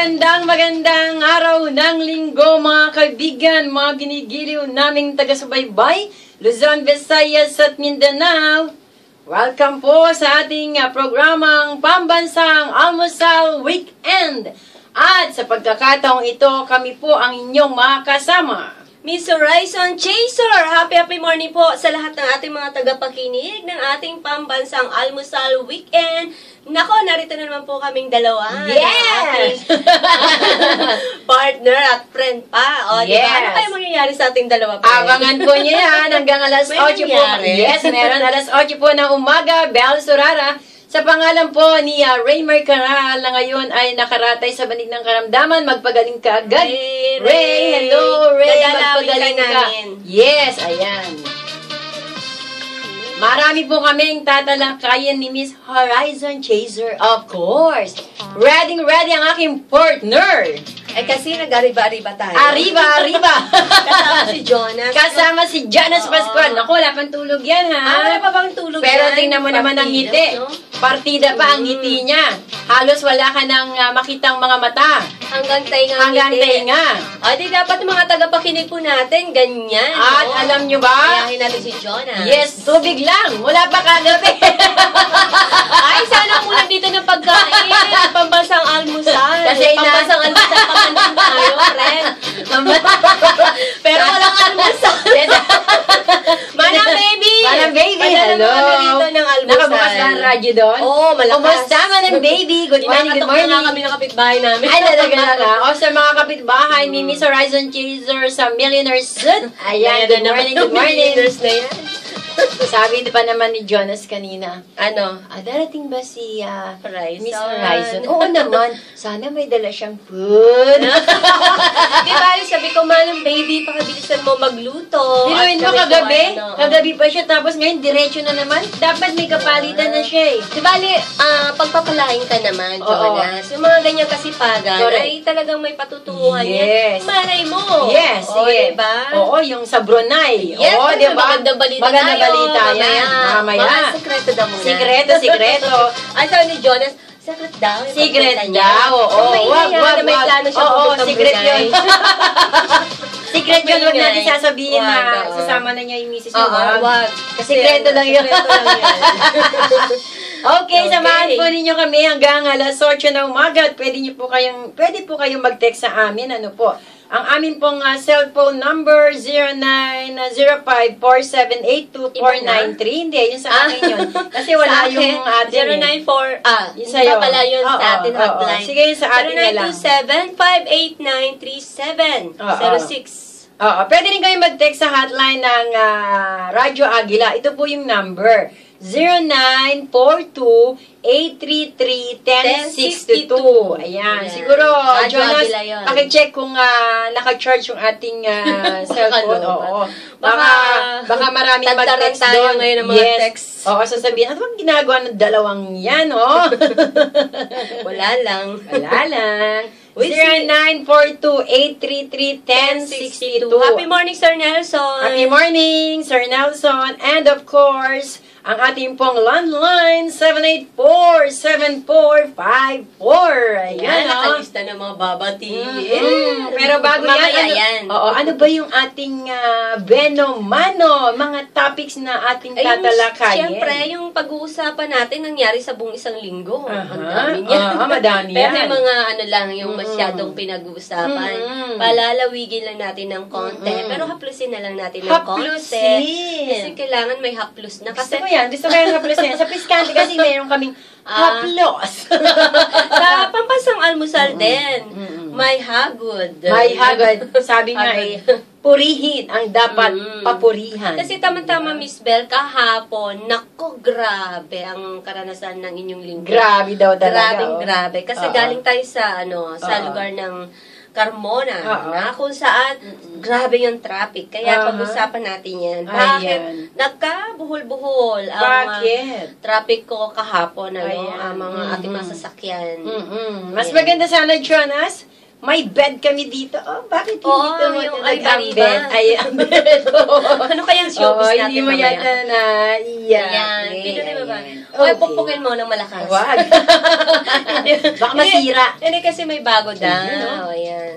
Magandang araw ng linggo mga kaibigan, mga ginigiliw naming taga-subaybay, Luzon, Visayas at Mindanao. Welcome po sa ating programang Pambansang Almusal Weekend. At sa pagkakataong ito, kami po ang inyong mga kasama. Miss Horizon Chaser, happy morning po sa lahat ng ating mga tagapakinig ng ating Pambansang Almusal Weekend. Nako, narito na naman po kaming dalawa. Yes! Partner at friend pa. O, yes. Diba? Ano kayo mangyayari sa ating dalawa pa? Abangan po niyo yan hanggang alas 8 po. Yes, meron alas 8 po ng umaga, Bel Surara. Sa pangalan po ni Raymer Caral na ngayon ay nakaratay sa banig ng karamdaman, magpagaling ka agad. Ray, hello Ray, magpagaling ka. Yes, ayan. Marami po kaming tatalakayin ni Miss Horizon Chaser, of course. Ready ang aking partner. Kasi nag-ariba-ariba tayo. Arriba! Kasama si Jonas. Kasama si Jonas Pascual. Naku, wala pang tulog yan, ha? Wala pa bang tulog Pero yan? tingnan mo naman ang ngiti. No? Partida pa ang ngiti niya. Halos wala ka nang makitang mga mata. Hanggang tainga. O, di dapat mga tagapakinig po natin, ganyan. At no? Alam nyo ba? Ayahin natin si Jonas. Yes, tubig lang. Mula pa kagabi. Ay, sana muna dito ng pagkain. Pambansang almusal. Kasi Pambansang almusal pamanin tayo, friend. Pero walang almusal. Manang baby. Hello. Dito ng almusal. Nakabukas na ang radyo doon? Oo, malakas. Kumusta Manang baby? Good morning. Na kami ng kapitbahay namin. Ay, talaga lang. O sa mga kapitbahay ni Miss Horizon Chaser sa Millionaires Suit. Ayan, good morning. Millionaires na yan. Sabi pa naman ni Jonas kanina, ano? Darating ba si Miss Horizon? Horizon? Oo naman. Sana may dala siyang food. Diba, sabi ko, Manang baby, pakabilisan mo magluto. Biluin mo kagabi? Kagabi pa siya, tapos ngayon diretso na naman. Dapat may kapalitan na siya eh. Diba, pagpapalain ka naman, Jonas. Yung mga ganyan kasipagan, ay talagang may patutunguhan yan. Malay mo. Yes, sige. Diba? Oo, yung sa Brunei. Yes, oo, diba? Magandang balita yan. Mamaya. Sekreto daw muna. Sikreto. Ay, sabi ni Jonas, secret daw. Secret daw, oo. Wag. May plano siya pupuntang secret Brunei. yun. Secret yun, huwag natin sasabihin na sasama na niya yung misis niya. Wag. Sikreto lang yun. Okay, samahan po ninyo kami hanggang alas 8 na umaga at pwede po kayong mag-text sa amin. Ano po? Ang amin pong cellphone number 0945-4782-493. Hindi, yun sa akin yun. Kasi wala yung atin. 094, yun sa'yo. Pala yun sa atin hotline. Sige, yun sa atin na lang. 0927-589-3706. Pwede rin kayo mag-text sa hotline ng Radyo Agila. Ito po yung number. 0942-833-1062. Ayan. Siguro, Jonas, pakicheck kung naka-charge yung ating cellphone. Oo. Baka maraming mag-text doon. Ngayon ng mga text. Oo, sasabihin, ano bang ginagawa ng dalawang yan, oh? Wala lang. 0942-833-1062. Happy morning, Sir Nelson. Happy morning, Sir Nelson. And of course, ang ating pong landline, 784-7454. Ayan, nakalista ng mga babatiin. Pero bago yan, ano ba yung ating benomano, mga topics na ating tatalakayin? Siyempre, yung pag-uusapan natin nangyari sa buong isang linggo. Ang dami niya. Madami yan. Pero may mga yung masyadong pinag-uusapan. Palalawigin lang natin ng konti. Pero haplusin na lang natin ng konti. Kasi kailangan may haplus na. Gusto ko yan. Gusto ko yung haplos yan. Sa Piskante kasi mayroon kaming haplos. Sa Pambansang Almusal din, may hagod. Sabi nga purihin ang dapat papurihan. Kasi tama-tama, Miss Bel, kahapon, nako, grabe ang karanasan ng inyong linggo. Grabe daw talaga. Grabe. Kasi galing tayo sa lugar ng Carmona, na kung saan grabe yung traffic. Kaya pag-usapan natin yan. Bakit nagkabuhol-buhol ang traffic ko kahapon, ang mga ating masasakyan. Mas maganda sana, Jonas, May bed kami dito. Oh, bakit hindi Oo, dito yung ang Alba-Riba. bed? Ay, ang bed. Ano kayang showbiz natin hindi mo mamaya? yata na iyan. Ayan. Pinunin mo ba? Okay. O, pupugin mo ng malakas. Wag. Baka masira. Hindi kasi may bago daw. Ayun, Ayan.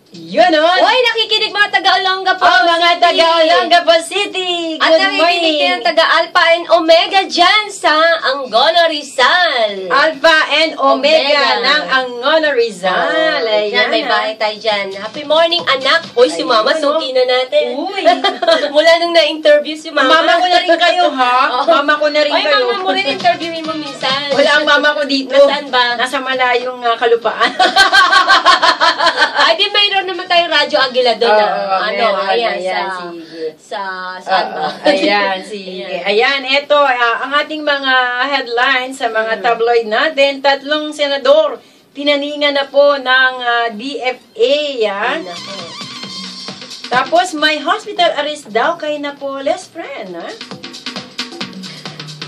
Yun, oh. Hoy, nakikinig mga taga-Olonga po. Oh, mga City. taga-Olonga po City. At Good nakikinig din ang morning. taga-Alpha and Omega dyan sa Angono, Rizal. Alpha and Omega Omega. ng Angono Rizal. Ayan, Ayan. may bahay tayo dyan. Happy morning, anak. Uy, si Ayun, Mama, oh. suki na natin. Uy. Mula nung na-interview si Mama. Mama ko na rin kayo, ha? Mama ko na rin Oy, kayo. Mama mo rin interviewin mo minsan. Wala ang mama ko dito. Nasaan ba? Nasa malayong kalupaan. Ay, di mayroon naman tayong Radyo Aguila doon. Ayan, sige. saan ba? Ayan, sige. Ayan, ito, ang ating mga headlines sa mga tabloid natin. 3 senador, tinaningan na po ng DFA, yan. Ay, nako. Tapos, may hospital arrest daw kay Napoles friend, ha?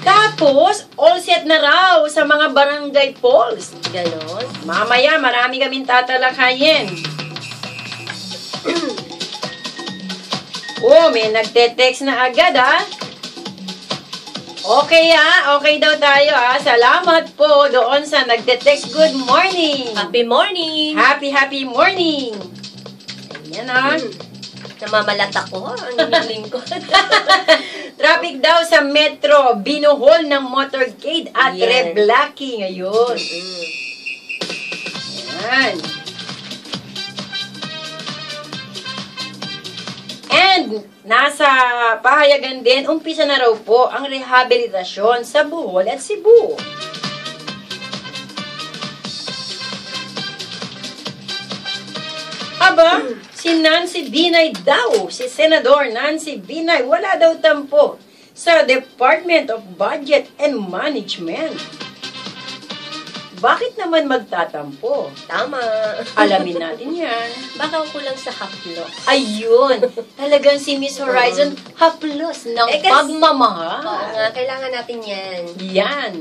Tapos, all set na raw sa mga barangay polls. Ganon. Mamaya, marami kaming tatalakayin. Oh, may nagte-text na agad, ha? Okay, ha? Okay daw tayo, ha? Salamat po doon sa nagte-text. Good morning! Happy morning! Happy morning! Ayan, ha? Namamalat ako. Ang hiniling ko. Traffic daw sa metro. Binuhol ng motorcade at Yes. reblocking. Ayun. Ayan. And, nasa pahayagan din, umpisa na raw po ang rehabilitasyon sa Bohol at Cebu. Aba, si Nancy Binay daw, si Senador Nancy Binay, wala daw tampo sa Department of Budget and Management. Bakit naman magtatampo? Tama. Alamin natin yan. Baka kulang sa haplos. Ayun, talagang si Miss Horizon haplos ng Eh, kasi- pagmamahal. Oo nga, kailangan natin yan. Yan.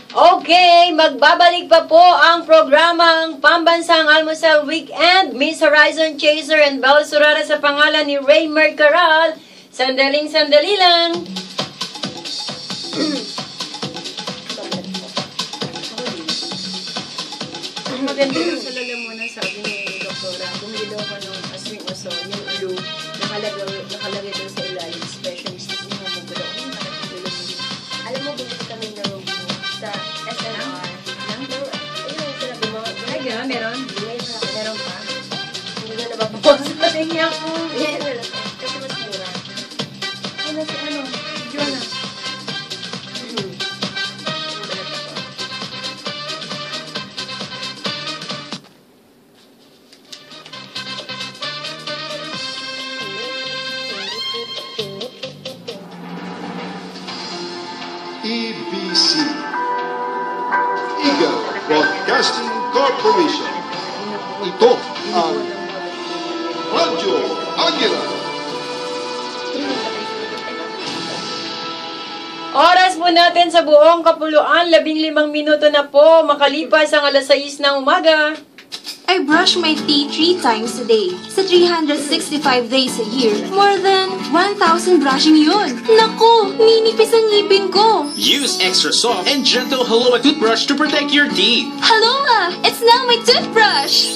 Okay, magbabalik pa po ang programang Pambansang Almusal Weekend. Miss Horizon Chaser and Bel Surara sa pangalan ni Ray Mercaral. Sandaling-sandali lang. Maganda yung sa lalamunan, sabi ni Doktora, bumili daw ko ng aswing oso, yung ulo, nakalagay doon sa ilalim, specialist, yung mga magulo. Alam mo, bumili kami ng sa SNR. Ayun, sinabi mo. Ay, gano'n, meron? Meron pa. Hindi na nababawas. Tingnan ko. Yan, kasi mas mura. Ano si ano? Jonah. EBC, Eagle Broadcasting Corporation. Ito ang Radyo Aguila. Oras po natin sa buong kapuluan, 15 minuto na po, makalipas ang 6:00 ng umaga. I brush my teeth 3 times a day. Sa 365 days a year, more than 1,000 brushing yun. Naku, ninipis ang ngipin ko. Use extra soft and gentle Halua toothbrush to protect your teeth. Aloha! It's now my toothbrush!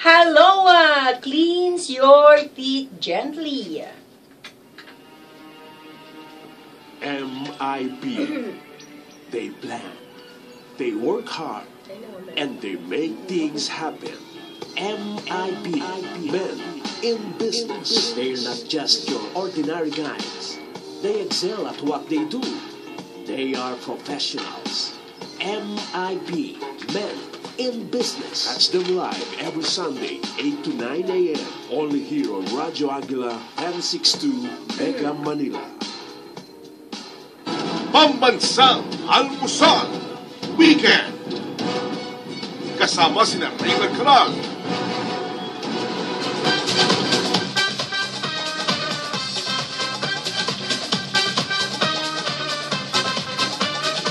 Haloa! Cleans your teeth gently. MIB. They plan, they work hard, and they make things happen. MIB, men in business. They're not just your ordinary guys. They excel at what they do. They are professionals. MIB, men in business. Catch them live every Sunday, 8 to 9 a.m. Only here on Radyo Aguila, 1062 Mega Manila. Pambansang Almusal Weekend. Kasama sina Ray Mercaral,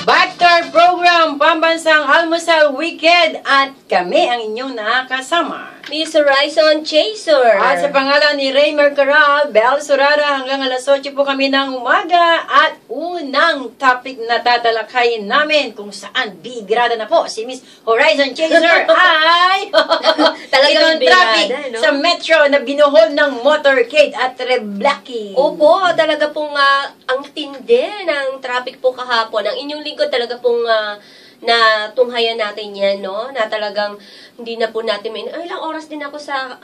Back to our program, Pambansang Almusal Weekend at kami ang inyong nakakasama. Miss Horizon Chaser. At sa pangalan ni Raymer Caral, Bel Surara, hanggang alas 8 po kami ng umaga at unang topic na tatalakayin namin kung saan bigirada na po si Miss Horizon Chaser ay Talagang itong traffic bigirada, no? sa metro na binuhol ng motorcade at reblocking. Opo, talaga pong ang tindi ng traffic po kahapon. Ang inyong lingkod talaga pong na tunghayan natin yan, no? Na talagang hindi na po natin ilang oras din ako sa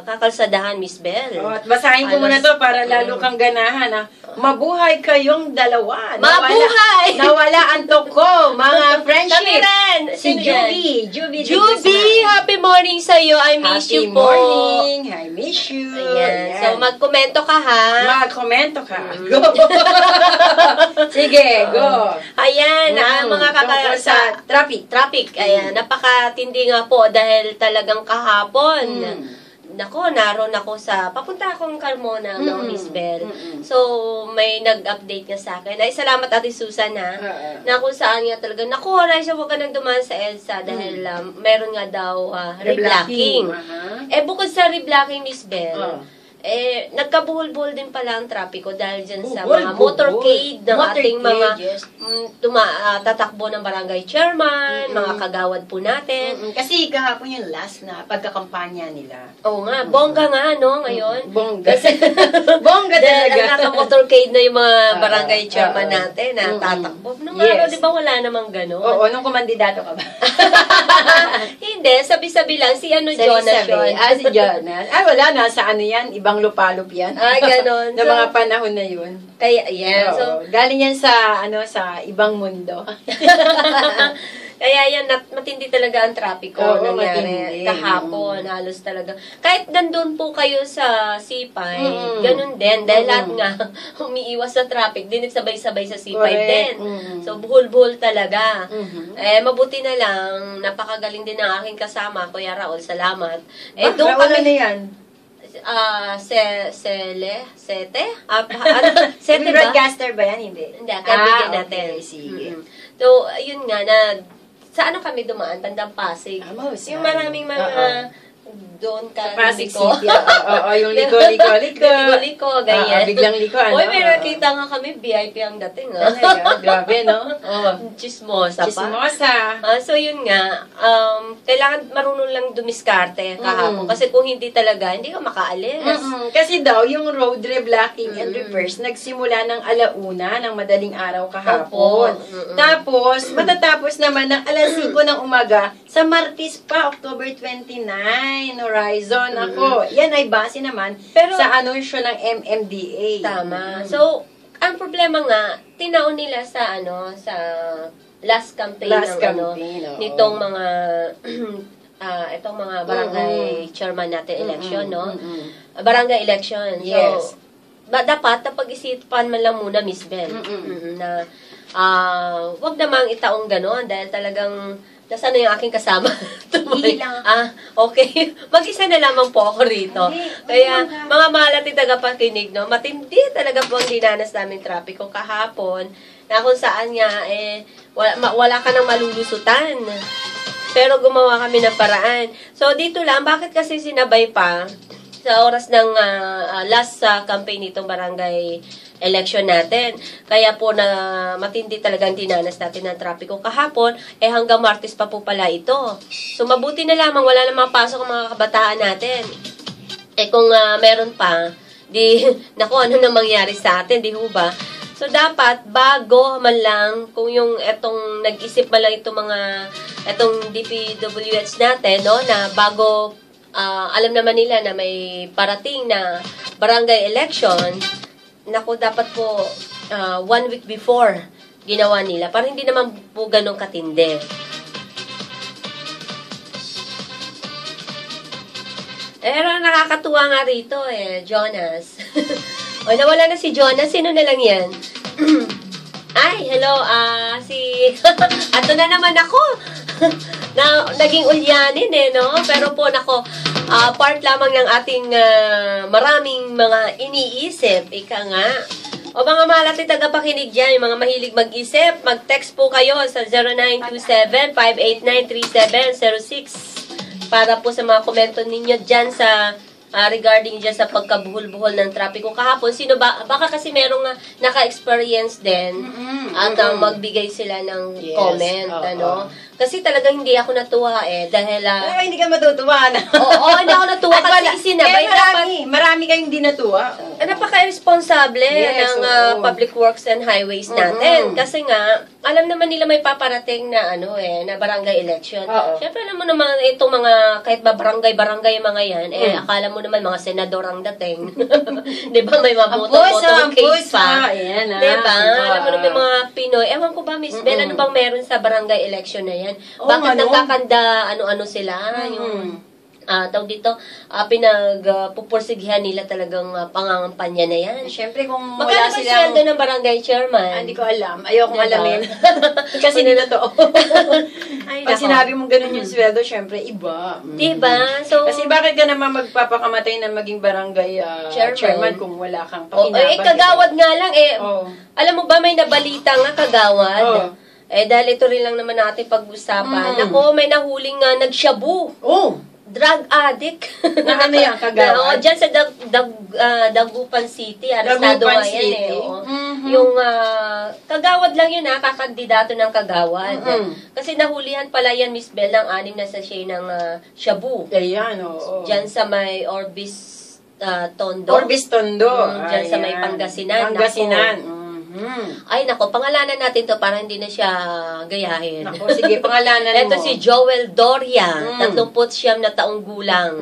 kakalsadahan, Miss Bell. At basahin ko muna to para lalo kang ganahan. Mabuhay kayong dalawa. Mabuhay! Nawala ang toko, mga friendship. Kami rin. Si Juby. Juby, happy morning sa iyo. I miss happy you po. Morning. I miss you. Ayan. So, magkomento ka, ha? Magkomento ka. Go. Sige, go. Ayan, mga tungkol sa traffic. Ayan, napakatindi nga po dahil talagang kahapon. Nako, naroon ako papunta akong Carmona, no, Miss Bell. So, may nag-update nga sa akin. Ay, salamat Ate Susan, ha, na kung saan nga talaga, nako, Raisa, huwag ka nang dumaan sa EDSA dahil meron nga daw reblocking. Bukod sa reblocking, Miss Bell, nagkabuhol-buhol din pala ang trapiko dahil dyan sa mga motorcade ng ating mga tatakbo ng barangay chairman, mga kagawad po natin. Kasi kahapon yung last na pagkakampanya nila. Oo nga, bongga nga, no, ngayon. Bongga. Kasi, bongga dahil talaga. naka-motorcade na yung mga barangay chairman natin na tatakbo. Nung araw, di ba wala namang gano'n? Oo, nung kumandidato ka ba? Hindi, sabi-sabi lang. Si Jonas yun. Si Jonas. Wala na. Sa ano yan? Ibang lupalop yan. Ganon. Na mga panahon na yun. Kaya, yan. So, galing yan sa ibang mundo. Kaya yan, matindi talaga ang trapiko nangyari kahapon. Halos talaga. Kahit nandun po kayo sa Sipay, ganun din. Dahil lahat nga, umiiwas sa traffic, din nagsabay-sabay sa Sipay din. So, buhol-buhol talaga. Mabuti na lang, napakagaling din ng aking kasama, Kuya Raul, salamat. Doon kami na yan. Sete ba? Broadcaster ba yan? Hindi. Hindi, kaibigan natin. Okay, sige. So, yun nga, sa ano kami dumaan? Bandang Pasig. Yung maraming mga doon ka. Pasig City. Oo, yung liko. Liko, ganyan. Biglang liko, ano? Uy, may nakita nga kami, VIP ang dating, Grabe, no? Chismosa pa. Chismosa. So, yun nga, kailangan marunong lang dumiskarte kahapon. Kasi kung hindi talaga, hindi ka makaalis. Kasi daw, yung road reblocking and reverse, nagsimula ng 1:00 ng madaling araw kahapon. Tapos, matatapos naman ng 5:00 ng umaga, sa Martes pa, October 29, Horizon. Ako, yan ay base naman sa anunsyo ng MMDA. Tama. So, ang problema nga, tinaon nila sa last campaign nitong mga itong mga barangay chairman natin election, no? Barangay election. Yes. So, dapat napag-isipan man lang muna, Miss Bell, na wag namang itaong gano'n dahil talagang nasaan na yung aking kasama? Okay. Mag-isa na lamang po ako rito. Kaya, mga mahal at tagapakinig, no, matindi talaga po ang dinanas namin trapiko kahapon, na kung saan nga, wala ka nang malulusutan. Pero gumawa kami ng paraan. So, dito lang, bakit kasi sinabay pa sa oras ng last campaign nitong barangay election natin. Kaya po na matindi talagang dinanas natin ng trapiko kahapon, hanggang Martes pa po pala ito. So, mabuti na lamang, wala namang pasok ang mga kabataan natin. Kung meron pa, naku, ano na mangyari sa atin, di ho ba? So, dapat, bago man lang, kung yung etong nag-isip man lang etong DPWH natin, no, na bago, alam naman nila na may parating na barangay election, naku, dapat po 1 week before ginawa nila para hindi naman po ganun katindi. Pero nakakatuwa nga rito Jonas. O, nawala na si Jonas. Sino na lang yan? Ay, hello, ato na naman ako. Naging ulyanin no? Pero po, nako, part lamang ng ating maraming mga iniisip. Ika nga, O mga mahal natin tagapakinig dyan, yung mga mahilig mag-isip, mag-text po kayo sa 0927-589-3706 para po sa mga komento ninyo dyan sa regarding dyan sa pagkabuhol-buhol ng trapiko. Kahapon, sino ba, baka kasi merong naka-experience din at magbigay sila ng comment, ano. Kasi talagang hindi ako natuwa dahil... hindi ka matutuwa na. Oo, hindi ako natuwa kasi sinabay. Marami kayong hindi natuwa. Napaka-irresponsable ng public works and highways natin. Kasi nga, alam naman nila may paparating na na barangay election. Siyempre alam mo naman itong mga, kahit ba barangay mga yan, akala mo naman mga senador ang dating. Di ba? May mga motor case pa. Di ba? Alam mo naman mga Pinoy. Ewan ko ba, Miss Bell, ano bang meron sa barangay election na yan? Bakit nagkakanda, ano-ano sila? Yung tawag dito, pinagpupursigihan nila talagang pangangampanya na yan. Siyempre kung wala silang... Magkano ba sweldo ng barangay chairman? Hindi ko alam. Ayokong alamin. Kasi nila to. Pag sinabi mong ganun yung sweldo, siyempre iba. Diba? So, kasi bakit ka naman magpapakamatay na maging barangay chairman kung wala kang pakinabang? Kagawad nga lang Alam mo ba, may nabalita nga kagawad. Dahil ito rin lang naman natin pag-usapan. Ako, may nahuling nagshabu. Drug addict. Na ano yan, kagawad? Diyan sa Dagupan City. Arestado nga yan Yung kagawad lang yun kakandidato ng kagawad. Kasi nahulihan pala yan, Miss Bell, ng 6 na sachet ng shabu. Ayan, Diyan sa may Orbis Tondo. Orbis Tondo. Diyan sa may Pangasinan. Ay, nako, pangalanan natin to para hindi na siya gayahin. Nako, sige, pangalanan mo. Ito si Joel Doria, 39 na taong gulang.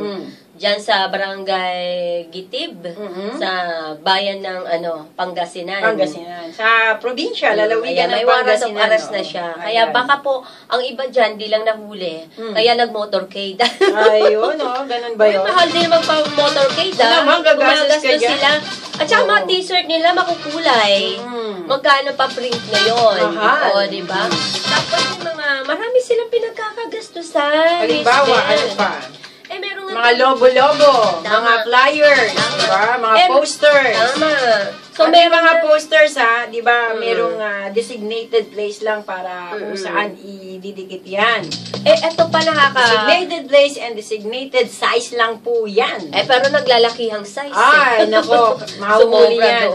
Diyan sa Barangay Gitib, sa bayan ng Pangasinan. Sa probinsya, lalawigan ng may warrant of Pangasinan. arrest na siya. Kaya baka po, ang iba dyan, di lang nahuli. Kaya nag-motorcade. Ayun, ganun ba yun? May mahal din magpa-motorcade. Gagastos ka dyan. Sila. At saka mga t-shirt nila makukulay. Magkano pa print ngayon? Mahal. Diba? Tapos yung marami silang pinagkakagastusan. Halimbawa, ano pa? Meron mga lobo-lobo, mga flyers, diba? Mga posters. Tama. So, may mga posters, di ba, merong designated place lang para kung saan ididikit yan. Eto pa designated place and designated size lang po yan. Pero naglalakihang size. Ay, nako, mahuli yan.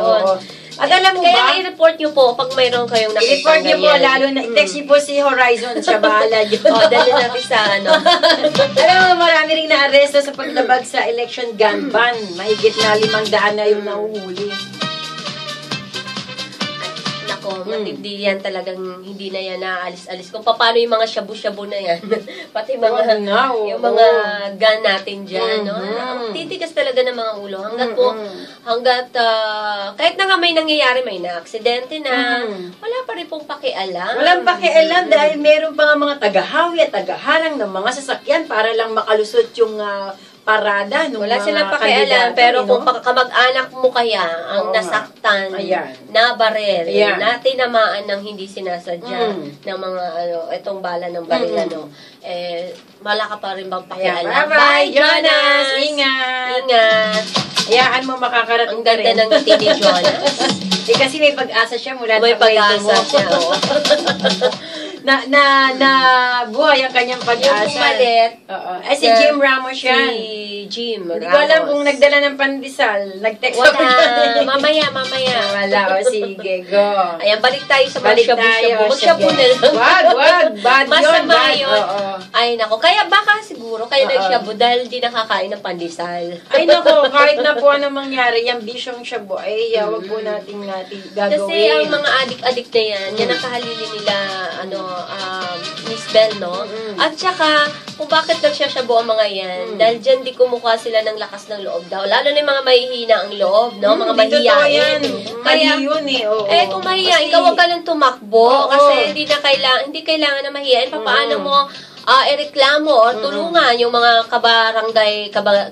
At alam mo ba? Kaya i-report nyo po pag mayroon kayong nakita i-report nyo po, lalo na, i-text nyo po si Horizon, siya bahala yun. Dali natin sa Alam mo, marami rin na-aresto sa paglabag sa election gun ban. Mahigit na 500 na yung nahuhuli. Matindi yan talagang hindi na yan naaalis-alis. Kung paano yung mga shabu-shabu na yan. Pati mga, yung mga gun natin dyan. Titigas talaga ng mga ulo. Hanggat kahit na nga may nangyayari, may na-aksidente na, wala pa rin pong pakialam. Walang pakialam dahil meron pa nga mga tagahawi at tagaharang ng mga sasakyan para lang makalusot yung parada nung wala silang pakialam, pero kung kamag-anak mo kaya ang nasaktan na barel, na tinamaan ng hindi sinasadya ng mga itong bala ng baril, wala ka pa rin bang pakialam. Bye, Jonas! Ingat! Ingat! Hayaan mo makakarating ka rin. Ang ganda ng ngiti ni Jonas. Kasi may pag-asa siya mula may pag-asa siya. na buhay ang kanyang pag-asa. Yung pumalit. Si Jim Ramos yan. Si Jim Ramos. Hindi ko alam kung nagdala ng pandesal. Nag-text ako. Mamaya. Wala. Sige, go. Ayan, balik tayo sa mga shabu-shabu. Mag-shabu na lang. Wag. Bad yun. Masama yun. Ay, nako. Kaya baka siguro kayo nag-shabu dahil di nakakain ng pandesal. Ay, nako. Kahit na po ano mangyari, yung bisyong shabu, wag po natin gagawin. Kasi ang mga adik-adik na yan, yan ang kahalili nila, Miss Bell, no? At saka, kung bakit nagsasyabu ang mga yan, dahil dyan di kumukha sila ng lakas ng loob daw. Lalo na yung mga mahihina ang loob, no? Mga mahihiyain. Kaya yun kung mahihiyain ka, huwag ka lang tumakbo. Kasi hindi kailangan na mahihiyain. Paano mo ireklamo o tulungan yung mga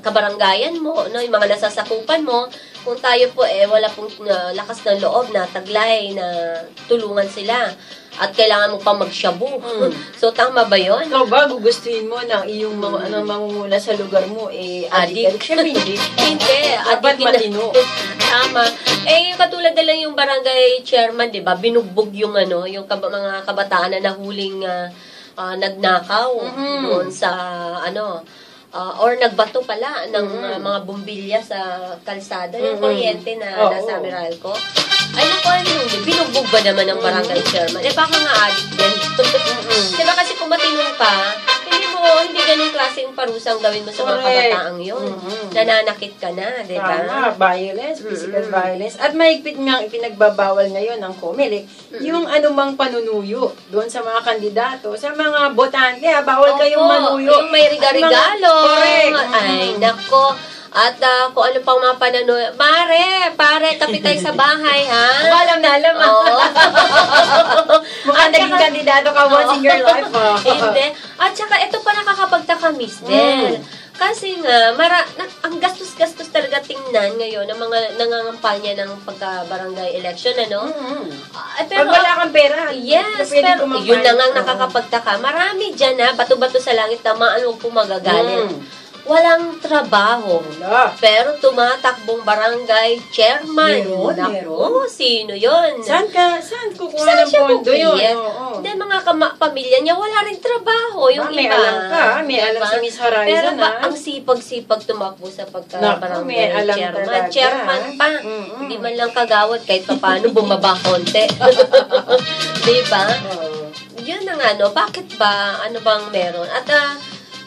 kabaranggayan mo, no? Yung mga nasasakupan mo. kung tayo po wala pong lakas ng loob na taglay na tulungan sila at kailangan mo pa magshabu. So, tama ba yun? Ikaw ba, gugustuhin mo na iyong mangunguna sa lugar mo, adik? Siyempre hindi. Hindi. Dapat matino. Tama. Yung katulad na lang yung barangay chairman, di ba? Binugbog yung yung mga kabataan na nahuling nagnakaw doon sa or nagbato pala ng mga bumbilya sa kalsada, yung kuryente na nasa Meralco. Ay, naku, binugbog ba naman ng barangay chairman? Baka nga adik din. Diba kasi kung matinong ka, hindi ganun klaseng parusang gawin mo sa mga kabataang yun. Nananakit ka na, di ba? Tama, violence, physical violence. At mahigpit nga ipinagbabawal ngayon ng COMELEC, yung anumang panunuyo doon sa mga kandidato, sa mga botante, bawal kayong manuyo. Yung may regalo. Correct. Ay, nako. At kung ano pang mga pananoy, pare, kapit tayo sa bahay, ha? Alam na alam, mukhang naging kandidato ka once in your life, Hindi. At saka, ito pa nakakapagtaka, Miss Del. Kasi nga, ang gastos-gastos talaga tingnan ngayon ng mga nangangampanya ng pagka-barangay election, pero, pag wala kang pera, yes, pero yun na nga nakakapagtaka. Marami dyan, bato-bato sa langit, tamaan huwag po magagalit. Walang trabaho. Pero tumatakbong barangay chairman. Meron. Sino yun? Saan kukuha ng pondo yun? Hindi, mga pamilya niya, wala rin trabaho. Yung may iba. Alam ka. May alam si Miss Horizon. Pero ang sipag-sipag tumakbo sa pagka-barangay chairman. Chairman pa. Hindi man lang kagawad kahit paano bumaba konti. Diba? Yun ang bakit ba? Ano bang meron? At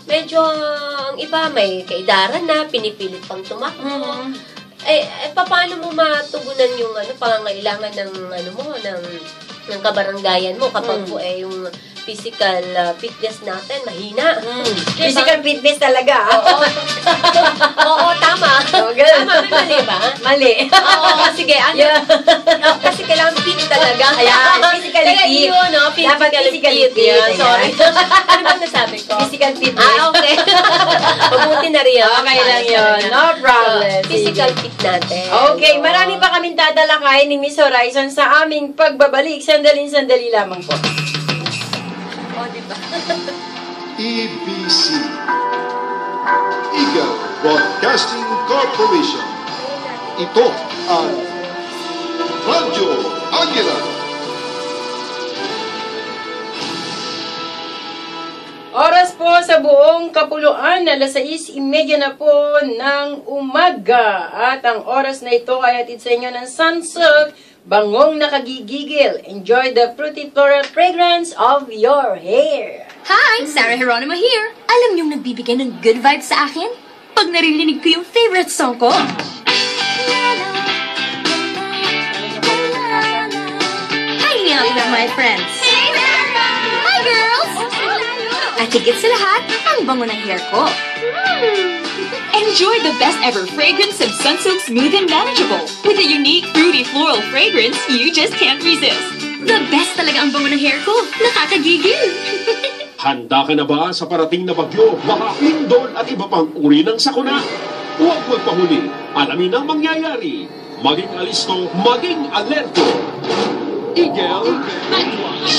medyo ang iba may kaidaran na, pinipilit pang tumakbo. Paano mo matugunan yung pangangailangan ng ng kabaranggayan mo kapag po yung physical fitness natin mahina. Physical fitness talaga. Oo, tama. Tama, may mali ba? Mali. Oo, sige. Kasi kailangan fit talaga. Ayan, physically fit. Dapat physically fit. Sorry. Ano bang nasabi ko? Physical fitness. Okay. Mabuti na rin. Okay lang yun. No problem. Physical fit natin. Okay, marami pa kaming tatalakayin ni Miss Horizon sa aming pagbabalik. Sandali lamang po. Diba? EBC, Eagle Broadcasting Corporation. Ito ang Radyo Agila. Oras po sa buong kapuluan, alas 6:30 na po ng umaga. At ang oras na ito ay hatid sa inyo ng Sunsilk, bangong nakagigigil. Enjoy the fruity floral fragrance of your hair. Hi! Sarah Geronimo here. Alam niyong nagbibigay ng good vibes sa akin? Pag naririnig ko yung favorite song ko. Hi, Neil, my friends. Hi, girls! At higit sa lahat, ang bango ng hair ko. Enjoy the best ever fragrance of Sunsilk Smooth and Manageable. With a unique fruity floral fragrance you just can't resist. The best talaga ang bango ng hair ko. Nakakagigil. Handa ka na ba sa parating na bagyo, baha, lindol at iba pang uri ng sakuna? Huwag magpahuli. Alamin ang mangyayari. Maging alisto, maging alerto. Eagle Nightwatch.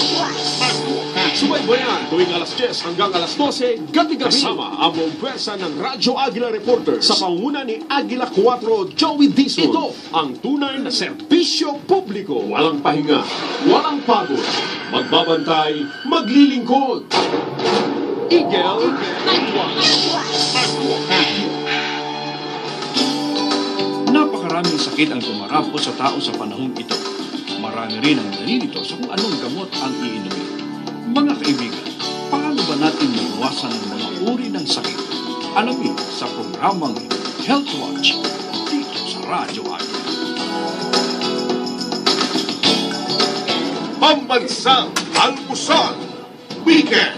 Subaybayan tuwing alas 10 hanggang alas 12, gabi-gabi. Kasama ang buong pwersa ng Radyo Agila Reporters sa panguna ni Agila 4 Joey Dizon. Ito ang tunay na serbisyo publiko. Walang pahinga, walang pagod. Magbabantay, maglilingkod. Eagle Nightwatch. Napakaraming sakit ang tumarampo sa tao sa panahon ito. Marami rin ang nalilito sa kung anong gamot ang iinumin. Mga kaibigan, paano ba natin maiwasan ang mga uri ng sakit? Alamin sa programang Health Watch dito sa Radyo Agila. Pambansang Almusal Weekend.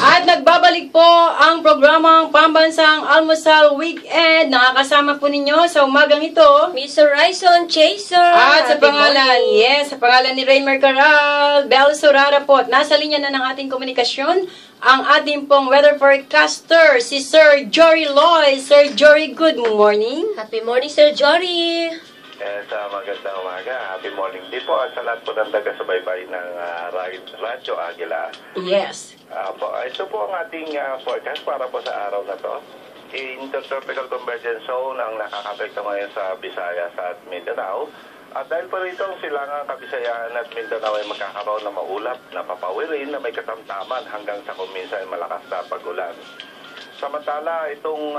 At Nagbabalik po ang programang Pambansang Almusal Weekend. Nakakasama po ninyo sa umagang ito, Miss Horizon Chaser. At sa Happy pangalan, morning. sa pangalan ni Raymar Caral, Bel Sorara po. Nasa linya na ng ating komunikasyon ang ating pong weather forecaster, si Sir Jory Loy. Sir Jory, good morning. Happy morning, Sir Jory. Sa magandang umaga, happy morning din po sa lahat po ng taga-subaybay ng Radyo Agila. Yes. Ito po ang ating forecast para po sa araw na to. Intertropical Convergence Zone ang nakakapekto ngayon sa Visayas at Mindanao. At dahil po rito ang silangang Kabisayan at Mindanao ay magkakaroon ng maulap na papawirin na may katamtaman hanggang sa kuminsan malakas na pag-ulan. Samantala, itong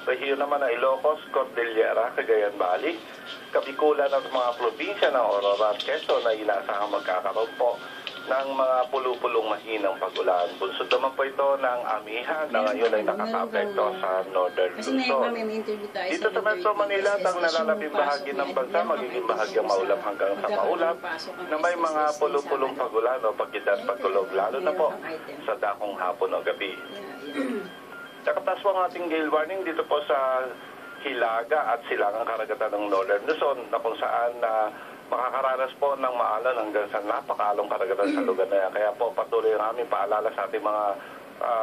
rehiyon naman ay Ilocos, Cordillera, Cagayan Valley, Kabikulan at mga probinsya ng Aurora at Quezon na inaasahang magkakaroon po ng mga pulupulong mahinang pag-ulan. Bunsod naman po ito ng Amihan na ngayon ay nakakapekto sa Northern Luzon. Dito sa Metro Manila at ang nalalabing bahagi ng bansa magiging bahagyang maulap hanggang sa maulap na may mga pulupulong pag-ulan o pagkita at pagkulog lalo na po sa dakong hapon o gabi. Nakataas po ang ating gale warning dito po sa Hilaga at Silangang Karagatan ng Northern Luzon na kung saan makakaranas po ng maalan hanggang sa napakalong karagatan sa lugar na yan. Kaya po patuloy ang aming paalala sa ating mga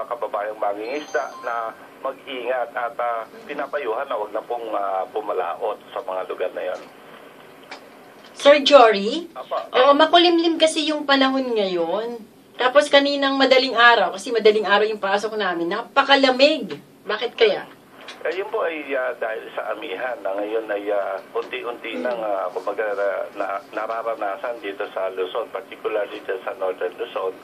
kababayang mangingisda na mag-ingat at pinapayuhan na wag na pong pumalaot sa mga lugar na yan. Sir Jory, makulimlim kasi yung panahon ngayon. Tapos kaninang madaling araw, kasi madaling araw yung pasok namin, napakalamig. Bakit kaya? Yun po ay dahil sa amihan na ngayon ay unti-unti nang nararanasan dito sa Luzon, particularly dito sa Northern Luzon.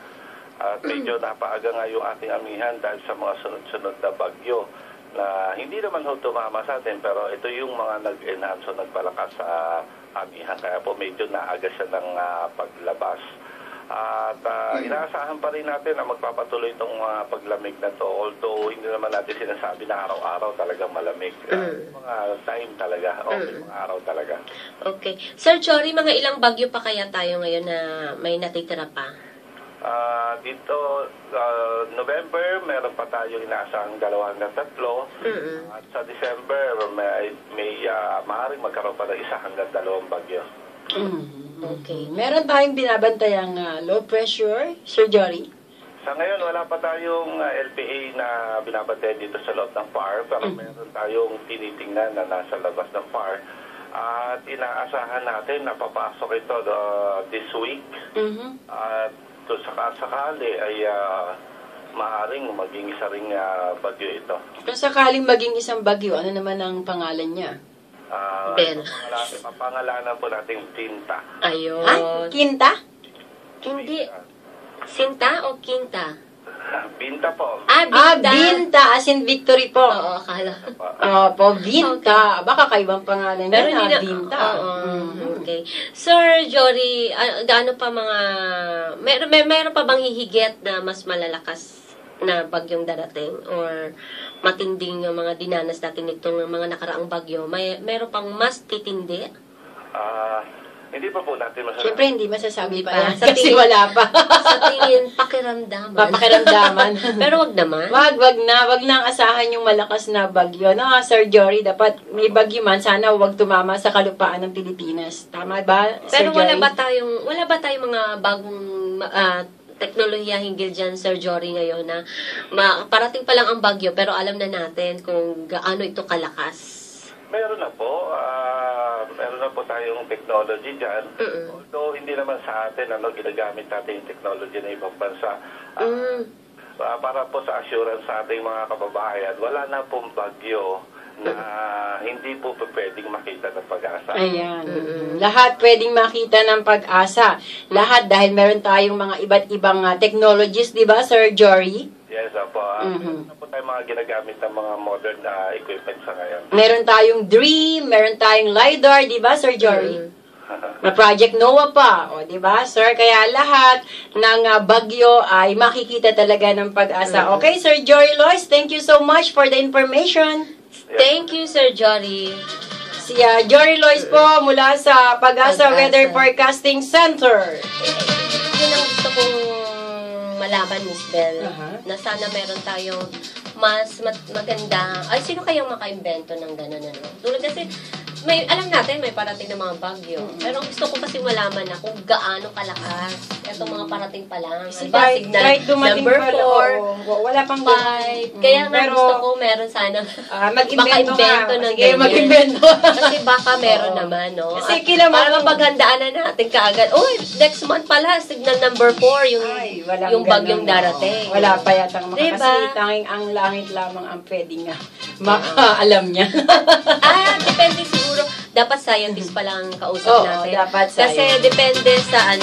At medyo napaaga nga yung ating amihan dahil sa mga sunod-sunod na bagyo na hindi naman ho tumama sa atin, pero ito yung mga nag-enhance o nagpalakas sa amihan. Kaya po medyo naaga siya ng paglabas. At inaasahan pa rin natin na magpapatuloy itong paglamig na to, although hindi naman natin sinasabi na araw-araw talagang malamig. Mga time talaga, mga araw talaga. Okay. Sir Jory, mga ilang bagyo pa kaya tayo ngayon na may natitira pa? Dito, November, meron pa tayo inaasahang 2 hanggang 3. At sa December, may maaaring magkaroon pa ng 1 hanggang 2 bagyo. Okay. Meron tayong binabantayang low pressure, Sir Jory? Sa ngayon, wala pa tayong LPA na binabantayan dito sa loob ng FAR, pero meron tayong tinitingnan na nasa labas ng FAR. At inaasahan natin na papasok ito this week. At sakali ay maaaring maging isa ring bagyo ito. Kung sakaling maging isang bagyo, ano naman ang pangalan niya? Ben. Pangalanan po natin Tinta. Ayun. Kinta? Hindi. Sinta o Kinta? Binta po. Binta. Binta, as in victory po. Oo, akala. Po, Binta. Baka kaibang pangalan Pero niya, Binta. Okay. Sir Jory, gaano pa mga... Meron pa bang hihigit na mas malalakas na bagyong darating? Or matinding yung mga dinanas natin itong mga nakaraang bagyo? Meron pang mas titindi? Hindi pa po natin masasabi. Siyempre, hindi masasabi pa yan. Sa Kasi tingin- wala pa. Sa tingin, pakiramdaman. Papakiramdaman. Pero wag naman. Wag na ang asahan yung malakas na bagyo. No, Sir Jory, dapat may bagyo man, sana wag tumama sa kalupaan ng Pilipinas. Tama ba, Sir Pero Jory? wala ba tayong mga bagong teknolohiya hinggil dyan, Sir Jory, ngayon na parating pa lang ang bagyo pero alam na natin kung gaano ito kalakas? Meron na po. Meron na po tayong technology dyan. Although hindi naman sa atin, ginagamit natin yung technology ng ibang bansa. Para po sa assurance sa ating mga kababayan, wala na pong bagyo na hindi po pwedeng makita ng pag-asa. Ayan. Lahat pwedeng makita ng pag-asa. Lahat dahil meron tayong mga iba't ibang technologies, di ba, Sir Jory? Yes, po. Meron na po tayong mga ginagamit ng mga modern equipment sa ngayon. Meron tayong DREAM, meron tayong LiDAR, di ba, Sir Jory? Na Project NOAA pa, o di ba, Sir? Kaya lahat ng bagyo ay makikita talaga ng pag-asa. Okay, Sir Jory Lois, thank you so much for the information. Thank you, Sir Jory. Si Jory Lois po mula sa Pag-asa Weather Forecasting Center. Yun ang gusto kong malaman, Miss Bell, na sana meron tayong mas maganda. Ay, sino kayang maka-invento ng gano'n, ano? Tulad kasi, alam natin, may parating na mga bagyo. Pero gusto ko kasi malaman na kung gaano kalakas itong mga parating pa lang. Kahit number 4, wala pang 5. Kaya nga gusto ko meron sana mag-invento ng ganyan. Mag-invento. Kasi baka meron naman, no? Kasi para mapaghandaan na natin kaagad. Oh, next month pala, signal number 4, yung bagyong darating. Wala pa yatang makakasi. Tanging ang langit lamang ang pwedeng makaalam niya. Depende siguro. Dapat scientist pa lang ang kausap natin. Dapat kasi depende sa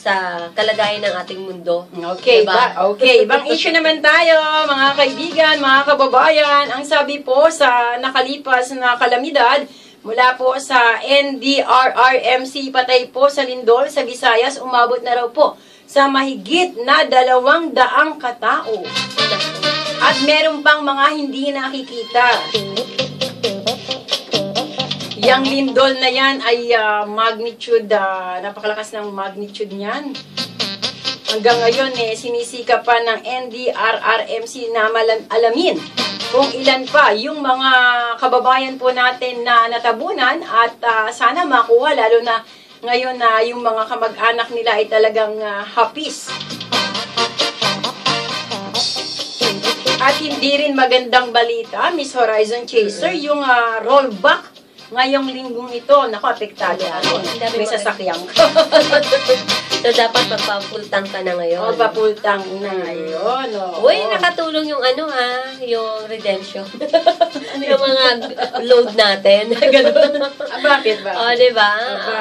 sa kalagayan ng ating mundo. Okay, diba? Okay. Ibang issue naman tayo, mga kaibigan, mga kababayan. Ang sabi po sa nakalipas na kalamidad, mula po sa NDRRMC, patay po sa lindol sa Visayas, umabot na raw po sa mahigit na 200 katao. At meron pang mga hindi nakikita. Yang lindol na yan ay magnitude, napakalakas ng magnitude niyan. Hanggang ngayon, sinisika pa ng NDRRMC na alamin kung ilan pa yung mga kababayan po natin na natabunan at sana makuha, lalo na ngayon na yung mga kamag-anak nila ay talagang hapis. At hindi rin magandang balita, Miss Horizon Chaser, yung rollback ngayong linggong ito. Naku, apektado ako. May sasakyan ko. So, dapat magpapultang ka na ngayon. Magpapultang na ngayon. Uy, nakatulong yung yung redemption. Yung mga load natin. Ganun. Bakit ba? Diba?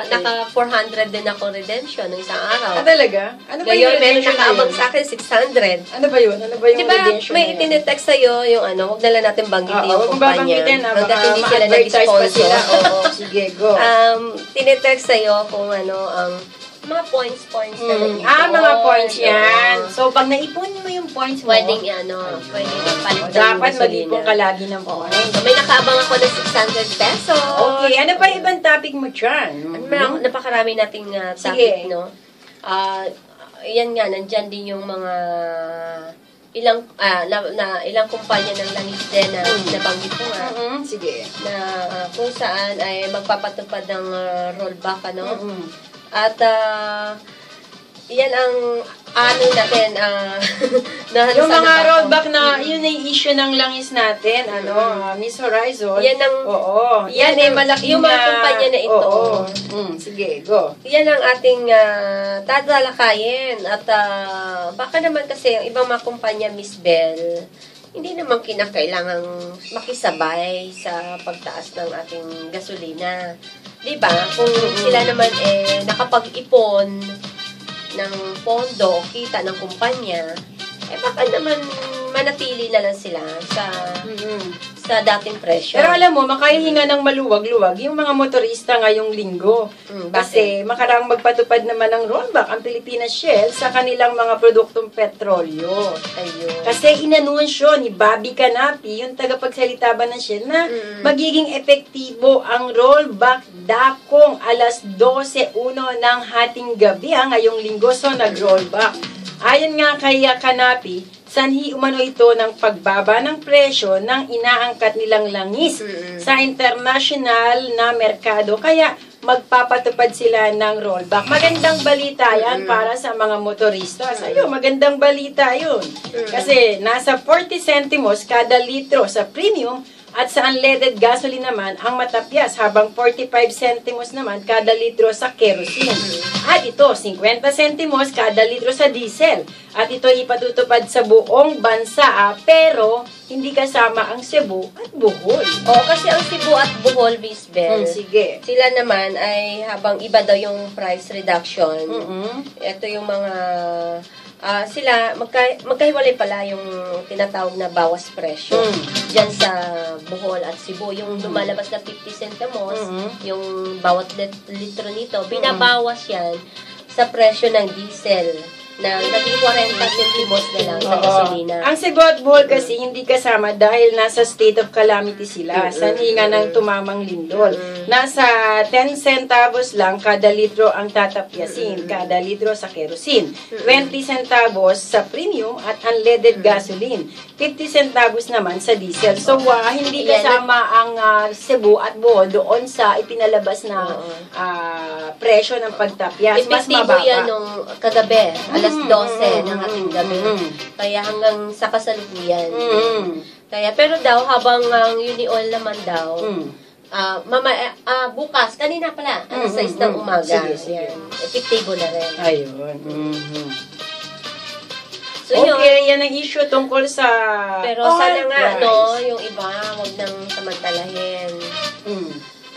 Naka 400 din ako redemption ng isang araw. Talaga? Ano ba yung redemption na nakaabang sa akin 600. Ano ba yun? Ano ba yung redemption may itinetext sa'yo yung wag na lang natin banggitin yung kumpanya. Baka ma-advertise pa sila. Oo, sige, go. Tinetext sa'yo kung mga points na naipon. Mga points yan. So, pag naipon mo yung points mo, pwedeng palit dapat mag-ipon ka lagi ng points. So, may nakaabang ako ng 600 pesos. Okay, ano pa ibang topic mo dyan? Napakarami nating topic, no? Yan nga, nandyan din yung mga ilang kumpanya ng langis din na nabanggit ko nga. Sige. Na kung saan ay magpapatupad ng rollback, At yan ang natin yung mga rollback na yun ay issue ng langis natin, Miss Horizon. Yan ang yan ay malaki yung mga kumpanya na ito. Sige, go. Yan ang ating tatalakayin at baka naman kasi yung ibang mga kumpanya, Miss Bell, hindi naman kinakailangang makisabay sa pagtaas ng ating gasolina. Diba? Kung sila naman nakapag-ipon ng pondo o kita ng kumpanya, baka naman manatili na lang sila sa dating presyo. Pero alam mo, makahihinga ng maluwag-luwag yung mga motorista ngayong linggo. Kasi makarang magpatupad naman ng rollback ang Pilipinas Shell sa kanilang mga produktong petrolyo. Kasi inanunsyo ni Bobby Canapi, yung tagapagsalita ba ng Shell, na magiging epektibo ang rollback dakong alas 12:01 ng hating gabi ngayong linggo. So, nag-rollback. Ayon nga kay Canapi, sanhi umano ito ng pagbaba ng presyo ng inaangkat nilang langis sa international na merkado. Kaya magpapatupad sila ng rollback. Magandang balita yan para sa mga motorista. Magandang balita yun. Kasi nasa 40 centimos kada litro sa premium at sa unleaded gasoline naman ang matapyas, habang 45 centimos naman kada litro sa kerosene. At ito, 50 centimos kada litro sa diesel. At ito ipatutupad sa buong bansa, pero hindi kasama ang Cebu at Bohol. Kasi ang Cebu at Bohol, Miss Bell, sige. Sila naman ay habang iba daw yung price reduction. Ito yung mga sila, magkahiwalay pala yung tinatawag na bawas presyo. Diyan sa Bohol at Cebu. Yung lumalabas na 50 centimos, yung bawat litro nito, binabawas yan sa presyo ng diesel naging 40 centimos na lang sa gasolina. Ang Cebu at Bohol kasi hindi kasama dahil nasa state of calamity sila. Sanhi nga ng tumamang lindol. Nasa 10 centavos lang kada litro ang tatapyasin, kada litro sa kerosene. 20 centavos sa premium at unleaded gasoline. 50 centavos naman sa diesel. So, hindi kasama ang Cebu at Bohol doon sa ipinalabas na presyo ng pagtapyas. Mas mababa. Yan nung kagabi, alas 12 ng ating gabi. Kaya hanggang sa kasalukuyan. Kaya, pero daw, habang ang Uniol naman daw, bukas, kanina pala, alas 6 ng umaga. Sige. Epektibo na rin. Ayun. So, okay, yan ang issue tungkol sa pero sana nga, yung iba, wag nang samantalahin.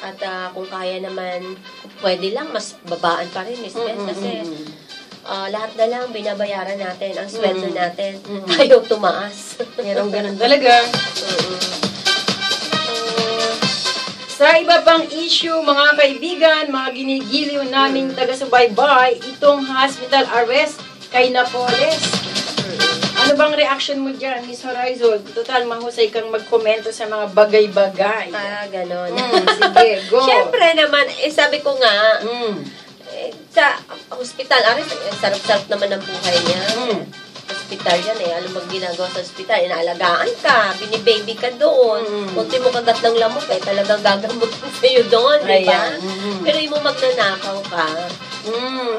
At kung kaya naman, pwede lang, mas babaan pa rin, Miss Beth, kasi lahat na lang binabayaran natin, ang sweldo natin, tayo tumaas. Merong ganun talaga. Sa iba pang issue, mga kaibigan, mga ginigiliw naming taga-subaybay, itong hospital arrest kay Napoles. Ano bang reaction mo dyan, Miss Horizon? Total, mahusay kang magkomento sa mga bagay-bagay. Ganon. Sige, go. Siyempre naman, sabi ko nga, sa hospital, sarap-sarap naman ang buhay niya. Hospital yan alam mo ginagawa sa hospital, inaalagaan ka, binibaby ka doon. Kunti mo kagat ng lamok, talagang gagamot ko sa'yo doon, di ba? Pero yung mo magnanakaw ka.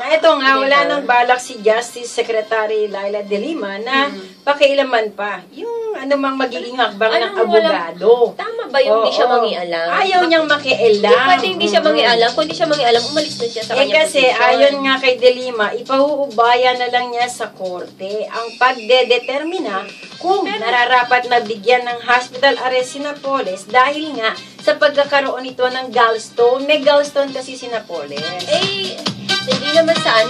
Ito nga, wala nang balak si Justice Secretary Laila De Lima na pakialaman pa yung anumang magiging hakbang ng abogado. Tama ba yung hindi siya mangialam? Ayaw niyang makialam. Pwede hindi siya mangialam. Kung hindi siya mangialam, umalis na siya sa kanyang kasi posisyon. Ayon nga kay De Lima, ipahuubaya na lang niya sa korte ang pagdedetermina kung nararapat na bigyan ng hospital arrest si Napoles dahil nga sa pagkakaroon ito ng gallstone. May gallstone kasi si Napoles. Hindi naman sa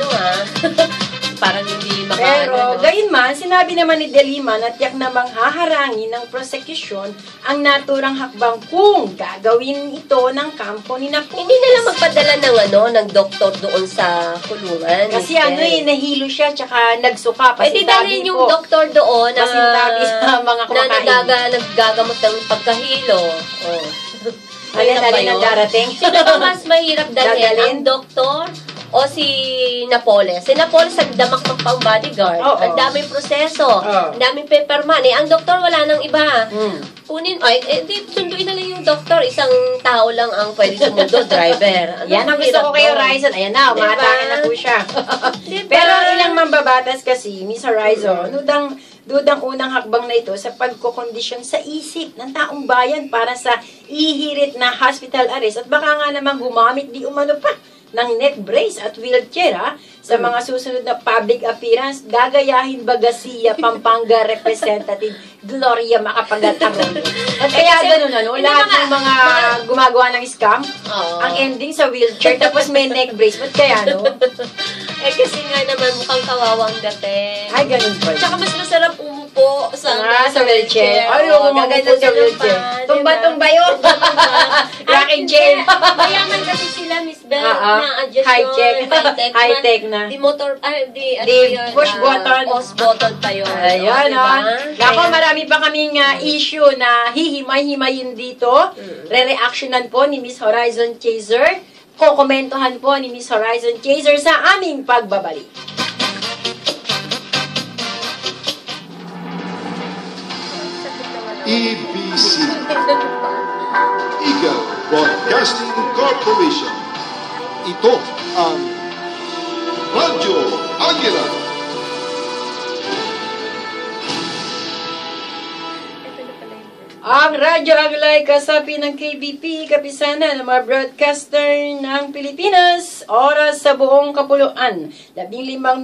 parang hindi Pero, gayon man, sinabi naman ni De Lima na tiyak namang haharangin ng prosecution ang naturang hakbang kung gagawin ito ng kampo ni Napoles. Hindi na lang magpadala ng doktor doon sa kulungan. Kasi nahilo siya, tsaka nagsuka. Pwede dalhin yung doktor doon na sa mga kumakain. Na naggagamot ng pagkahilo. Alin ang darating? Sino ba mas mahirap dalhin? Ang doktor o si Napoles? Si Napoles nagdamak ng pang bodyguard. Ang daming proseso. Ang daming paperman. Ang doktor wala nang iba. Kunin, sunduin na lang yung doktor. Isang tao lang ang pwede sumundo, driver. Yan ang gusto ko kay Horizon. Ayan na, umatake na po siya. Pero ilang mambabatas kasi, Miss Horizon, dudang unang hakbang na ito sa pagkokondisyon sa isip ng taong bayan para sa ihirit na hospital arrest at baka nga naman gumamit di umano pa ng neck brace at wheelchair sa mga susunod na public appearance. Gagayahin Bagasiya, Pampanga Representative Gloria Macapagat-Arroyo. At kaya ganun lahat ng mga gumagawa ng scam, ang ending sa wheelchair tapos may neck brace. Ba't kaya kasi nga naman mukhang kawawang dating. Ay, ganun pa. Tsaka mas masarap umupo sa wheelchair. Ay, umupo sa wheelchair. Tumba-tumba yun. Rocking chair. Mayaman kasi sila, Miss Bell, na-adjust yun. High-tech na. Di motor, push button. Pause button pa yun. Ayun, Nako, marami pa kaming issue na hihimay-himayin dito. Re-reactionan po ni Miss Horizon Chaser. Kokomentohan po ni Miss Horizon Chaser sa aming pagbabalik. EBC Eagle Broadcasting Corporation. Ito ang Radyo Aguila. Ang Radyo Aguila ay kasapi ng KBP, kapisanan ng mga broadcaster ng Pilipinas. Oras sa buong kapuluan. 15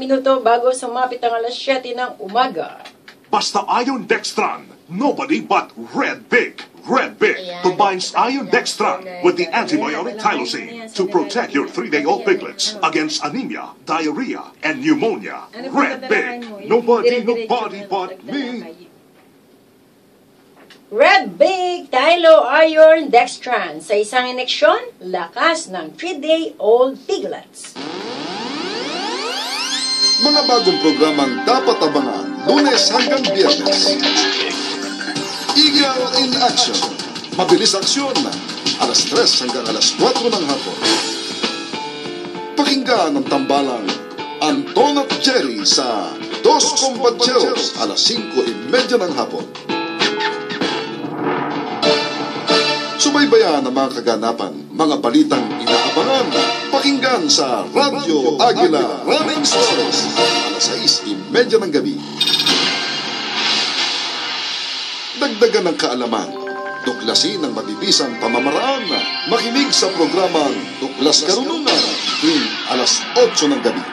minuto bago sumapit ang alas 7 ng umaga. Basta Ion Dextran, nobody but Red Big. Red Big combines Ion Dextran with the antibiotic Tylosine to protect your 3-day-old piglets against anemia, diarrhea, and pneumonia. Red Big, nobody but me. Red Big Tylo Iron Dextran. Sa isang ineksyon, lakas ng 3-day-old piglets. Mga bagong programang dapat abangan Lunes hanggang Biyernes. Eagle in Action. Mabilis aksyon na. Alas 3 hanggang alas 4 ng hapon. Pakinggan ang tambalang Anton at Jerry sa Dos Compacheros alas 5:30 ng hapon. Subaybayan ang mga kaganapan, mga balitang inaabangan. Pakinggan sa Radyo Agila Running Stories alas 6:30 ng gabi. Dagdagan ng kaalaman, tuklasin ang mabibisang pamamaraan. Makinig sa programang Tuklas Karunungan tuwing alas 8 ng gabi.